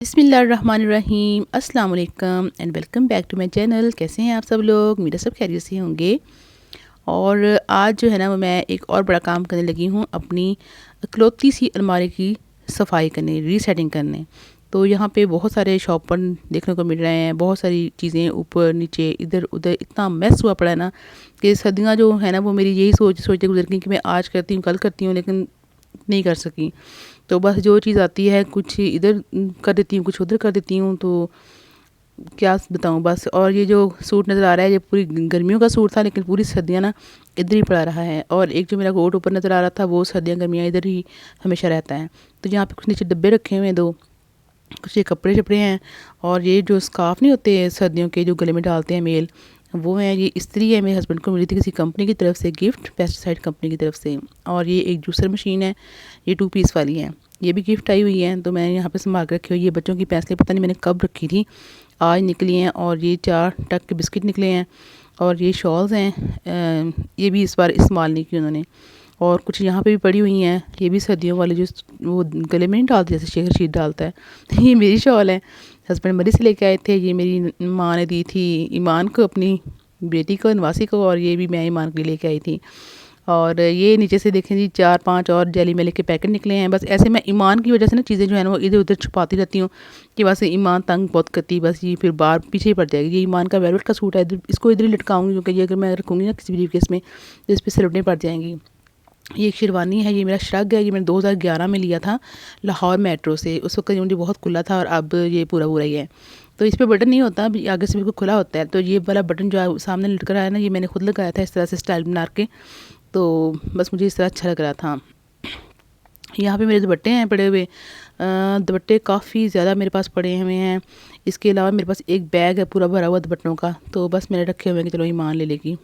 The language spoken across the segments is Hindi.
बिस्मिल्लाहिर्रहमानिर्रहीम अस्सलाम वालेकुम and welcome back to my channel. कैसे हैं आप सब लोग? मेरा सब खैरियत से होंगे। और आज जो है ना वो मैं एक और बड़ा काम करने लगी हूँ, अपनी इकलौती सी अलमारी की सफाई करने, रीसेटिंग करने। तो यहाँ पे बहुत सारे शॉप पर देखने को मिल रहे हैं, बहुत सारी चीज़ें ऊपर नीचे इधर उधर, इतना मैस हुआ पड़ा है ना कि सर्दियाँ जो है ना वो मेरी यही सोचते गुजर गई कि मैं आज करती हूँ कल करती हूँ, लेकिन नहीं कर सकी। तो बस जो चीज़ आती है कुछ इधर कर देती हूँ, कुछ उधर कर देती हूँ, तो क्या बताऊँ बस। और ये जो सूट नज़र आ रहा है ये पूरी गर्मियों का सूट था, लेकिन पूरी सर्दियाँ ना इधर ही पड़ा रहा है। और एक जो मेरा कोट ऊपर नज़र आ रहा था वो सर्दियाँ गर्मियाँ इधर ही हमेशा रहता है। तो यहाँ पे कुछ नीचे डब्बे रखे हुए हैं दो, कुछ ये कपड़े शपड़े हैं। और ये जो स्कार्फ नहीं होते सर्दियों के जो गले में डालते हैं मेल, वो है। ये इस्त्री है, मेरे हस्बैंड को मिली थी किसी कंपनी की तरफ से गिफ्ट, पेस्टिसाइड कंपनी की तरफ से। और ये एक जूसर मशीन है, ये 2 पीस वाली है, ये भी गिफ्ट आई हुई है। तो मैंने यहाँ पे संभाल के रखी हुई है। ये बच्चों की पेंसिलें पता नहीं मैंने कब रखी थी, आज निकली हैं। और ये 4 टक के बिस्किट निकले हैं। और ये शॉल्स हैं, ये भी इस बार इस्तेमाल नहीं की उन्होंने। और कुछ यहाँ पे भी पड़ी हुई हैं, ये भी सर्दियों वाले जो वो गले में नहीं डालते जैसे शेखर शीट डालता है। ये मेरी शॉल है, हस्बैंड मरी से लेके आए थे। ये मेरी माँ ने दी थी ईमान को, अपनी बेटी को, नवासी को। और ये भी मैं ईमान के लिए लेके आई थी। और ये नीचे से देखें जी 4-5 और जेली मेले के पैकेट निकले हैं। बस ऐसे मैं ईमान की वजह से ना चीज़ें जो है ना वो इधर उधर छुपाती रहती हूँ कि बस ईमान तंग बहुत करती, बस ये फिर बार पीछे ही पड़ जाएगी। ये ईमान का वेलवेट का सूट है, इधर इसको इधर ही लटकाऊंगी, क्योंकि ये अगर मैं रखूँगी ना किसी भी केस में तो इस पर सिलवटें पड़ जाएंगी। ये एक शेरवानी है, ये मेरा श्रग है, ये मैंने 2011 में लिया था लाहौर मेट्रो से। उस वक्त ये मुझे बहुत खुला था और अब ये पूरा पूरा ही है। तो इस पे बटन नहीं होता, अभी आगे से बिल्कुल खुला होता है। तो ये वाला बटन जो है सामने लटक रहा है ना, ये मैंने खुद लगाया था इस तरह से स्टाइल बना के। तो बस मुझे इस तरह अच्छा लग रहा था। यहाँ पे मेरे दुपट्टे हैं पड़े हुए, दुपट्टे काफ़ी ज़्यादा मेरे पास पड़े हुए हैं। इसके अलावा मेरे पास एक बैग है पूरा भरा हुआ दुपट्टों का। तो बस मैंने रखे हुए हैं कि चलो ईमान ले लेगी।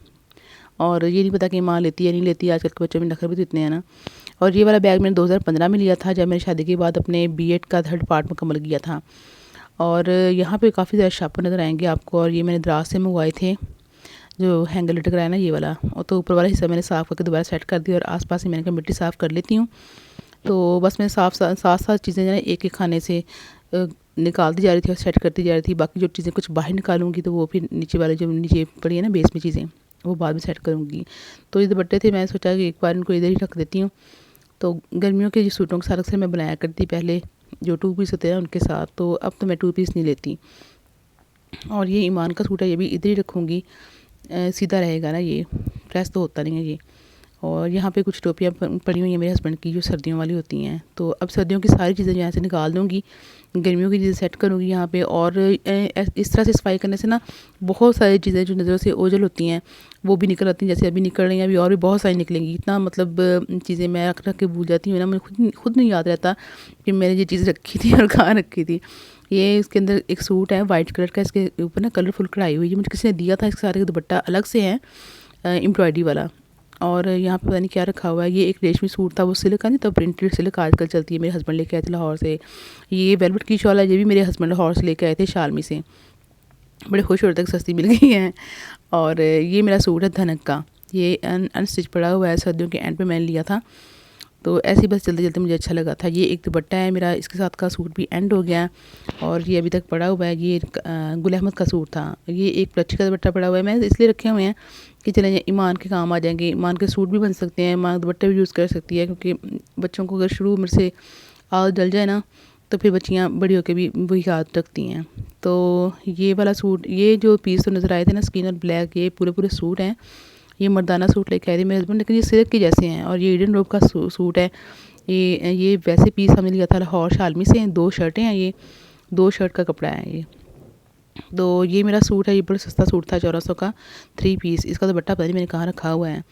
और ये नहीं पता कि माँ लेती है नहीं लेती, आजकल के बच्चों में नखरे भी तो इतने हैं ना। और ये वाला बैग मैंने 2015 में लिया था, जब मैंने शादी के बाद अपने बीएड का 3rd पार्ट मुकम्मल किया था। और यहाँ पे काफ़ी ज़्यादा शापर नज़र आएंगे आपको। और ये मैंने दराज से मंगवाए थे, जो हैंगर लटक रहा है ना ये वाला। और तो ऊपर वाला हिस्सा मैंने साफ़ करके दोबारा सेट कर दिया, और आसपास ही मैंने कहा मिट्टी साफ़ कर लेती हूँ। तो बस मैं साथ साथ चीज़ें जो है एक एक खाने से निकालती जा रही थी और सेट करती जा रही थी। बाकी जो चीज़ें कुछ बाहर निकालूंगी तो वो फिर नीचे वाले जो नीचे पड़ी है ना बेस में चीज़ें, वो बाद में सेट करूँगी। तो ये दुपट्टे थे, मैंने सोचा कि एक बार इनको इधर ही रख देती हूँ। तो गर्मियों के जो सूटों के साथ अक्सर मैं बनाया करती पहले, जो 2 पीस होते हैं उनके साथ। तो अब तो मैं 2 पीस नहीं लेती। और ये ईमान का सूट है, ये भी इधर ही रखूँगी, सीधा रहेगा ना, ये प्रेस तो होता नहीं है ये। और यहाँ पे कुछ टोपियाँ पड़ी हुई हैं मेरे हस्बैंड की, जो सर्दियों वाली होती हैं। तो अब सर्दियों की सारी चीज़ें यहाँ से निकाल दूँगी, गर्मियों की चीज़ें सेट करूँगी यहाँ पे। और इस तरह से सफाई करने से ना बहुत सारी चीज़ें जो नज़रों से ओझल होती हैं वो भी निकल आती हैं। जैसे अभी निकल रही हैं, अभी और भी बहुत सारी निकलेंगी। इतना मतलब चीज़ें मैं रख रख के भूल जाती हूँ ना, मुझे खुद नहीं याद रहता कि मैंने ये चीज़ रखी थी और कहाँ रखी थी। ये इसके अंदर एक सूट है वाइट कलर का, इसके ऊपर ना कलरफुल कढ़ाई हुई है, मुझे किसी ने दिया था। इसके साथ एक दुपट्टा अलग से है एम्ब्रॉयडरी वाला। और यहाँ पे पता नहीं क्या रखा हुआ है। ये एक रेशमी सूट था, वो सिल्क का नहीं, तो प्रिंटेड सिल्क आजकल चलती है, मेरे हस्बैंड लेके आए थे लाहौर से। ये वेलवेट की शॉल है, ये भी मेरे हस्बैंड लाहौर से लेके आए थे शालमी से, बड़े खुश होते तक सस्ती मिल गई है। और ये मेरा सूट है धनक का, ये अनस्टिच पड़ा हुआ है, सर्दियों के एंड पे मैंने लिया था। तो ऐसे ही बस चलते चलते मुझे अच्छा लगा था। ये एक दुपट्टा है मेरा, इसके साथ का सूट भी एंड हो गया और ये अभी तक पड़ा हुआ है। ये गुल अहमद का सूट था, ये एक प्लच का दुपट्टा पड़ा हुआ है। मैं इसलिए रखे हुए हैं कि चलें ईमान के काम आ जाएंगे, ईमान के सूट भी बन सकते हैं, ईमान दुपट्टे भी यूज़ कर सकती है। क्योंकि बच्चों को अगर शुरू उम्र से आदत डल जाए ना, तो फिर बच्चियाँ बड़ी होकर भी वही आदत रखती हैं। तो ये वाला सूट, ये जो पीस तो नज़र आए थे ना स्किन और ब्लैक, ये पूरे पूरे सूट हैं। ये मर्दाना सूट लेके आए थे मेरे हस्बैंड, लेकिन ये सिल्क के जैसे हैं। और ये ईडन रोब का सूट है। ये वैसे पीस हमने लिया था लाहौर शालमी से। 2 शर्टें हैं, ये 2 शर्ट का कपड़ा है ये। तो ये मेरा सूट है, ये बड़ा सस्ता सूट था 1400 का, 3 पीस। इसका दुपट्टा पता नहीं मैंने कहाँ रखा हुआ है।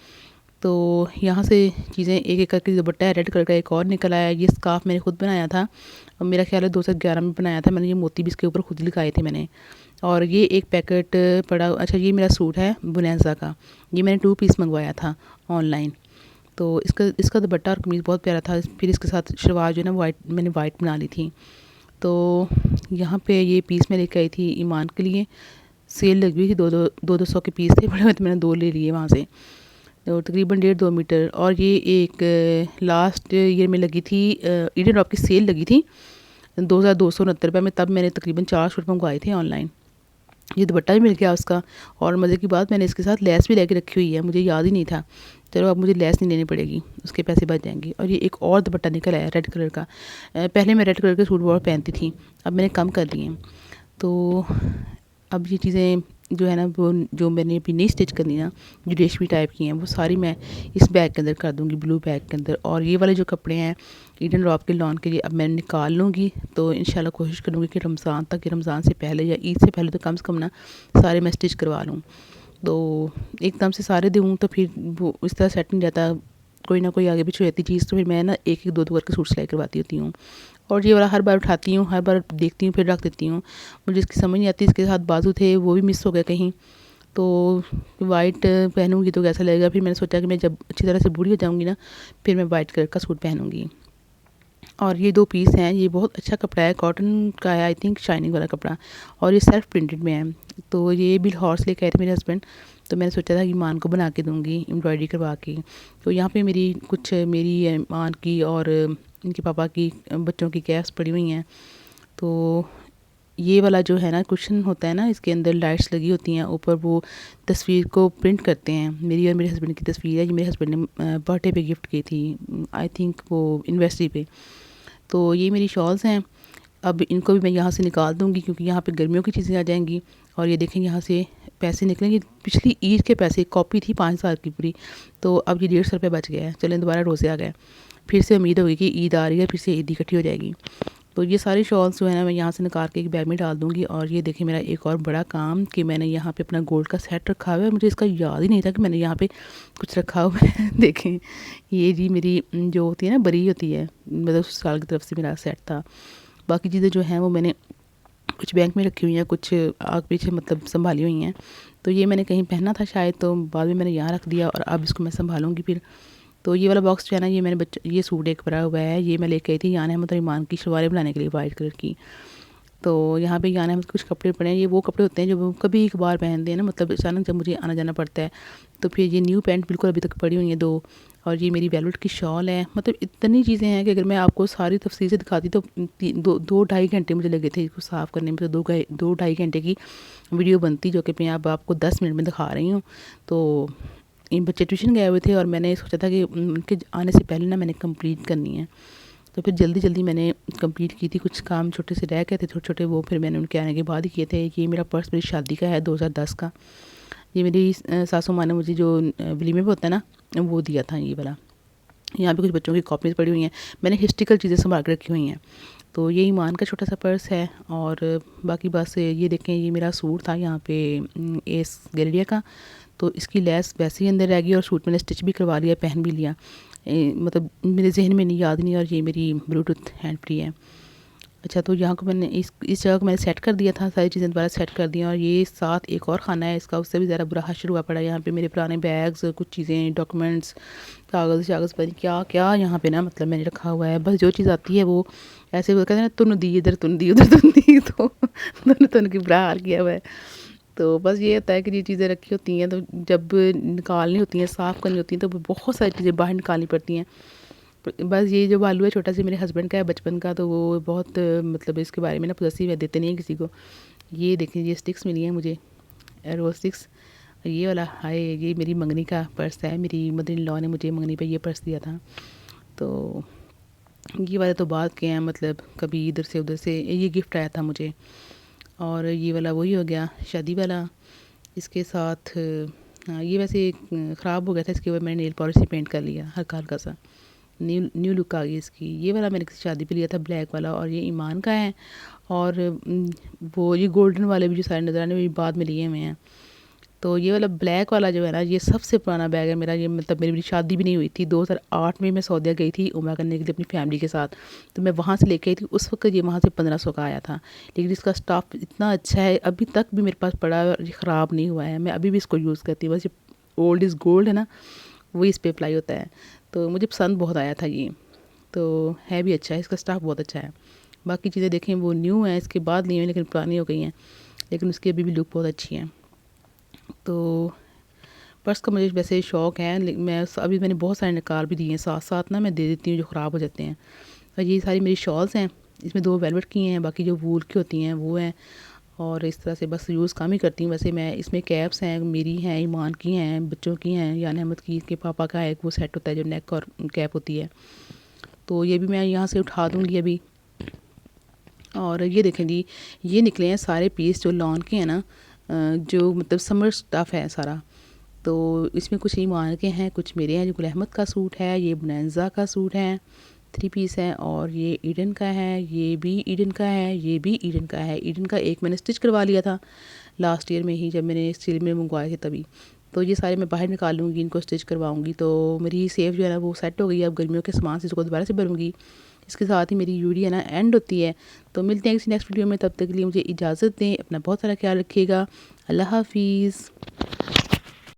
तो यहाँ से चीज़ें एक एक करके, दुपट्टा है रेड कलर का, एक और निकल आया। ये स्कार्फ मैंने खुद बनाया था, और मेरा ख्याल है 2011 में बनाया था मैंने। ये मोती भी इसके ऊपर खुद लगाए थे मैंने। और ये एक पैकेट पड़ा, अच्छा ये मेरा सूट है बुनेज़ा का, ये मैंने 2 पीस मंगवाया था ऑनलाइन। तो इसका दुपट्टा और कमीज़ बहुत प्यारा था। फिर इसके साथ शलवार जो है ना वाइट, मैंने वाइट बना ली थी। तो यहाँ पे ये पीस मैं लेकर आई थी ईमान के लिए, सेल लगी हुई थी, 200 के पीस थे बड़े हुए, तो मैंने 2 ले लिए वहाँ से। तो तकरीबन 1.5-2 मीटर। और ये एक लास्ट ईयर में लगी थी, ईडन रॉक की सेल लगी थी ₹2269 में, तब मैंने तकरीबन 4 सूट मंगवाए थे ऑनलाइन। ये दुपट्टा भी मिल गया उसका, और मज़े की बात मैंने इसके साथ लेस भी लेके रखी हुई है, मुझे याद ही नहीं था। चलो अब मुझे लेस नहीं लेनी पड़ेगी, उसके पैसे बच जाएँगे। और ये एक और दुपट्टा निकल आया रेड कलर का। पहले मैं रेड कलर के सूट बहुत पहनती थी, अब मैंने कम कर दिए हैं। तो अब ये चीज़ें जो है ना, वो जो मैंने अभी नहीं स्टिच करनी ना, जो रेशमी टाइप की हैं, वो सारी मैं इस बैग के अंदर कर दूँगी, ब्लू बैग के अंदर। और ये वाले जो कपड़े हैं ईडन रॉब के लॉन के, लिए अब मैं निकाल लूँगी। तो इंशाल्लाह कोशिश करूँगी कि रमज़ान तक, कि रमज़ान से पहले या ईद से पहले तो कम से कम ना सारे मैं स्टिच करवा लूँ। तो एकदम से सारे दूँ तो फिर वो इस तरह सेट नहीं जाता, कोई ना कोई आगे पीछे रहती चीज़, तो फिर मैं ना एक एक दो दो करके सूट सिलाई करवाती होती हूँ। और ये वाला हर बार उठाती हूँ, हर बार देखती हूँ, फिर रख देती हूँ। मुझे इसकी समझ नहीं आती, इसके साथ बाजू थे वो भी मिस हो गए कहीं, तो वाइट पहनूंगी तो कैसा लगेगा। फिर मैंने सोचा कि मैं जब अच्छी तरह से बूढ़ी हो जाऊंगी ना, फिर मैं वाइट कलर का सूट पहनूंगी। और ये 2 पीस हैं, ये बहुत अच्छा कपड़ा है, कॉटन का है आई थिंक, शाइनिंग वाला कपड़ा, और ये सेल्फ प्रिंटेड में है। तो ये भी लाहौर से लेके आए थे मेरे हस्बैंड, तो मैंने सोचा था कि मान को बना के दूँगी एम्ब्रॉयडरी करवा के। तो यहाँ पे मेरी मान की और इनके पापा की बच्चों की कैप्स पड़ी हुई हैं। तो ये वाला जो है ना कुशन होता है ना, इसके अंदर लाइट्स लगी होती हैं ऊपर, वो तस्वीर को प्रिंट करते हैं। मेरी और मेरे हस्बैंड की तस्वीर है, ये मेरे हस्बैंड ने बर्थडे पे गिफ्ट की थी, आई थिंक वो एनिवर्सरी पे। तो ये मेरी शॉल्स हैं, अब इनको भी मैं यहाँ से निकाल दूँगी, क्योंकि यहाँ पे गर्मियों की चीज़ें आ जाएंगी। और ये देखें यहाँ से पैसे निकलेंगे, पिछली ईद के पैसे, कॉपी थी 5,000 की पूरी, तो अब ये 150 रुपये बच गया है। चलें दोबारा रोज़े आ गए, फिर से उम्मीद होगी कि ईद आ रही है, फिर से ईद इकट्ठी हो जाएगी। तो ये सारी शॉल्स जो है ना, मैं यहाँ से निकाल के एक बैग में डाल दूँगी। और ये देखिए मेरा एक और बड़ा काम, कि मैंने यहाँ पे अपना गोल्ड का सेट रखा हुआ है, मुझे इसका याद ही नहीं था कि मैंने यहाँ पे कुछ रखा हुआ है। देखें ये जी मेरी जो होती है ना, बरी होती है, मतलब ससुराल की तरफ से मेरा सेट था। बाकी चीज़ें जो हैं वो मैंने कुछ बैंक में रखी हुई हैं, कुछ आगे पीछे मतलब संभाली हुई हैं। तो ये मैंने कहीं पहना था शायद, तो बाद में मैंने यहाँ रख दिया, और अब इसको मैं संभालूंगी फिर। तो ये वाला बॉक्स जो है ना, ये मैंने ये सूट एक भरा हुआ है, ये मैं लेके आई थी यान अहमद और ईमान की शलवारें बनाने के लिए, वाइट कलर की। तो यहाँ पे यान अहमद कुछ कपड़े पड़े हैं, ये वो कपड़े होते हैं जो वो कभी एक बार पहनते हैं ना, मतलब अचानक जब मुझे आना जाना पड़ता है। तो फिर ये न्यू पैंट बिल्कुल अभी तक पड़ी हुई हैं 2, और ये मेरी वेलवेट की शॉल है। मतलब इतनी चीज़ें हैं कि अगर मैं आपको सारी तफसील से दिखाती तो 2 ढाई घंटे मुझे लगे थे इसको साफ़ करने में। तो 2 ढाई घंटे की वीडियो बनती, जो कि मैं अब आपको 10 मिनट में दिखा रही हूँ। तो इन बच्चे ट्यूशन गए हुए थे, और मैंने सोचा था कि उनके आने से पहले ना मैंने कंप्लीट करनी है। तो फिर जल्दी जल्दी मैंने कंप्लीट की थी, कुछ काम छोटे से रह गए थे छोटे छोटे, वो फिर मैंने उनके आने के बाद ही किए थे। ये मेरा पर्स मेरी शादी का है, 2010 का। ये मेरी सासू माँ ने मुझे जो वलीमे पे होता है ना, वो दिया था ये वाला। यहाँ पे कुछ बच्चों की कॉपीज़ पड़ी हुई हैं, मैंने हिस्ट्रिकल चीज़ें संभाल के रखी हुई हैं। तो ये ईमान का छोटा सा पर्स है। और बाकी बस ये देखें, ये मेरा सूट था यहाँ पे एस गैलेरिया का, तो इसकी लेस वैसे ही अंदर रह गई, और सूट मैंने स्टिच भी करवा लिया, पहन भी लिया। मतलब मेरे जहन में नहीं, याद नहीं। और ये मेरी ब्लूटूथ हैंड फ्री है। अच्छा, तो यहाँ को मैंने इस जगह को मैंने सेट कर दिया था, सारी चीज़ें दोबारा सेट कर दी। और ये साथ एक और खाना है इसका, उससे भी ज़्यादा बुरा हाशर हुआ पड़ा है। यहाँ पे मेरे पुराने बैग्स, कुछ चीज़ें, डॉक्यूमेंट्स, कागज़ पता नहीं क्या क्या यहाँ पे ना, मतलब मैंने रखा हुआ है। बस जो चीज़ आती है वो ऐसे वो कहते हैं ना, तुन दी इधर, तुन दी उधर, तुन दी, तो तुन की बुरा हाल किया हुआ है। तो बस ये होता है कि ये चीज़ें रखी होती हैं, तो जब निकालनी होती हैं, साफ़ करनी होती हैं, तो बहुत सारी चीज़ें बाहर निकालनी पड़ती हैं। बस ये जो बालू है छोटा सा, मेरे हस्बैंड का है बचपन का, तो वो बहुत मतलब इसके बारे में ना पॉसेसिव है, देते नहीं है किसी को। ये देखें, ये स्टिक्स मिली हैं मुझे, रोज स्टिक्स। ये वाला हाय, ये मेरी मंगनी का पर्स है, मेरी मदर इन लॉ ने मुझे मंगनी पे ये पर्स दिया था। तो ये वाले तो बाद के हैं, मतलब कभी इधर से उधर से ये गिफ्ट आया था मुझे। और ये वाला वही हो गया शादी वाला। इसके साथ हाँ, ये वैसे ख़राब हो गया था, इसके ऊपर मैंने नेल पॉलिश से पेंट कर लिया हल्का हल्का सा, न्यू न्यू लुक आ गई इसकी। ये वाला मैंने किसी शादी पे लिया था, ब्लैक वाला, और ये ईमान का है। और वो ये गोल्डन वाले भी जो सारे नज़र आने, वो बाद में लिए हुए हैं। तो ये वाला ब्लैक वाला जो है ना, ये सबसे पुराना बैग है मेरा। ये मतलब मेरी शादी भी नहीं हुई थी, 2008 में मैं सऊदीया गई थी उम्रा करने के लिए अपनी फैमिली के साथ। तो मैं वहाँ से लेके आई थी, उस वक्त ये वहाँ से 1500 का आया था। लेकिन इसका स्टाफ इतना अच्छा है, अभी तक भी मेरे पास पड़ा है, और ये ख़राब नहीं हुआ है, मैं अभी भी इसको यूज़ करती हूँ। बस ये ओल्ड इज़ गोल्ड है ना, वही इस पर अप्लाई होता है। तो मुझे पसंद बहुत आया था ये, तो है भी अच्छा है, इसका स्टाफ बहुत अच्छा है। बाकी चीज़ें देखें वो न्यू हैं, इसके बाद ली हुई, लेकिन पुरानी हो गई हैं, लेकिन उसकी अभी भी लुक बहुत अच्छी है। तो पर्स का मुझे वैसे शौक़ है, लेकिन अभी मैंने बहुत सारे निकाल भी दिए हैं, साथ साथ ना मैं दे देती हूँ जो ख़राब हो जाते हैं। और ये सारी मेरी शॉल्स हैं, इसमें 2 वेलवेट की हैं, बाकी जो वूल की होती हैं वो हैं। और इस तरह से बस यूज़ कम ही करती हूँ। वैसे मैं इसमें कैप्स हैं, मेरी हैं, ईमान की हैं, बच्चों की हैं, यान अहमद की, इसके पापा का एक वो सेट होता है जो नेक और कैप होती है, तो ये भी मैं यहाँ से उठा दूँगी अभी। और ये देखें जी, ये निकले हैं सारे पीस जो लॉन के हैं ना, जो मतलब समर स्टफ़ है सारा। तो इसमें कुछ ईमान के हैं, कुछ मेरे हैं। जो गुल अहमद का सूट है, ये बुनैज़ा का सूट है, 3 पीस है। और ये ईडन का है, ये भी ईडन का है, ये भी ईडन का है। ईडन का एक मैंने स्टिच करवा लिया था लास्ट ईयर में ही, जब मैंने सिल में मंगवाए थे तभी। तो ये सारे मैं बाहर निकालूंगी, इनको स्टिच करवाऊंगी, तो मेरी सेफ जो है ना वो सेट हो गई है। अब गर्मियों के सामान से इसको दोबारा से भरूंगी। इसके साथ ही मेरी वीडियो है ना एंड होती है। तो मिलते हैं किसी नेक्स्ट वीडियो में, तब तक के लिए मुझे इजाज़त दें। अपना बहुत सारा ख्याल रखिएगा। अल्लाह हाफिज़।